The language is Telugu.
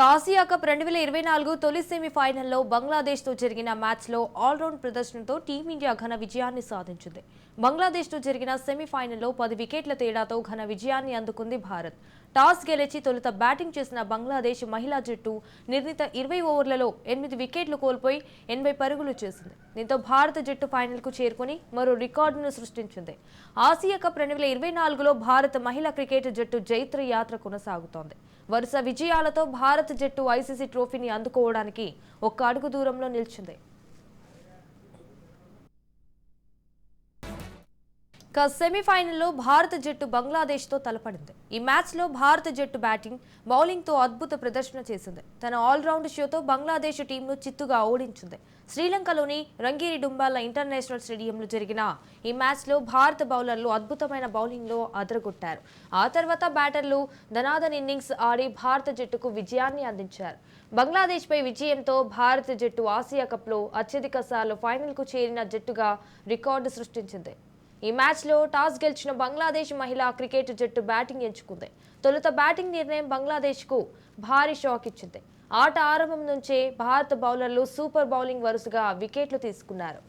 ఆసియా కప్ 2024 తొలి సెమీఫైనల్లో బంగ్లాదేశ్తో జరిగిన మ్యాచ్లో ఆల్రౌండ్ ప్రదర్శనతో టీమిండియా ఘన విజయాన్ని సాధించింది. బంగ్లాదేశ్తో జరిగిన సెమీఫైనల్లో 10 వికెట్ల తేడాతో ఘన విజయాన్ని అందుకుంది భారత్. టాస్ గెలిచి తొలుత బ్యాటింగ్ చేసిన బంగ్లాదేశ్ మహిళా జట్టు నిర్ణీత 20 ఓవర్లలో 8 వికెట్లు కోల్పోయి 80 పరుగులు చేసింది. దీంతో భారత జట్టు ఫైనల్కు చేరుకుని మరో రికార్డును సృష్టించింది. ఆసియా కప్ 2024లో భారత మహిళా క్రికెట్ జట్టు జైత్ర యాత్ర కొనసాగుతోంది. వరుస విజయాలతో భారత జట్టు ఐసీసీ ట్రోఫీని అందుకోవడానికి ఒక్క అడుగు దూరంలో నిలిచింది. సెమీఫైనల్లో భారత జట్టు బంగ్లాదేశ్తో తలపడింది. ఈ మ్యాచ్లో భారత జట్టు బ్యాటింగ్, బౌలింగ్తో అద్భుత ప్రదర్శన చేసింది. తన ఆల్రౌండ్ షోతో బంగ్లాదేశ్ టీంను చిత్తుగా ఓడించింది. శ్రీలంకలోని రంగీరి డుంబాల ఇంటర్నేషనల్ స్టేడియంలో జరిగిన ఈ మ్యాచ్లో భారత బౌలర్లు అద్భుతమైన బౌలింగ్లో అదరగొట్టారు. ఆ తర్వాత బ్యాటర్లు ధనాధన్ ఇన్నింగ్స్ ఆడి భారత జట్టుకు విజయాన్ని అందించారు. బంగ్లాదేశ్పై విజయంతో భారత జట్టు ఆసియా కప్లో అత్యధిక సార్లు ఫైనల్కు చేరిన జట్టుగా రికార్డు సృష్టించింది. ఈ మ్యాచ్లో టాస్ గెలిచిన బంగ్లాదేశ్ మహిళా క్రికెట్ జట్టు బ్యాటింగ్ ఎంచుకుంది. తొలుత బ్యాటింగ్ నిర్ణయం బంగ్లాదేశ్కు భారీ షాక్ ఇచ్చింది. ఆట ఆరంభం నుంచే భారత బౌలర్లు సూపర్ బౌలింగ్ వరుసగా వికెట్లు తీసుకున్నారు.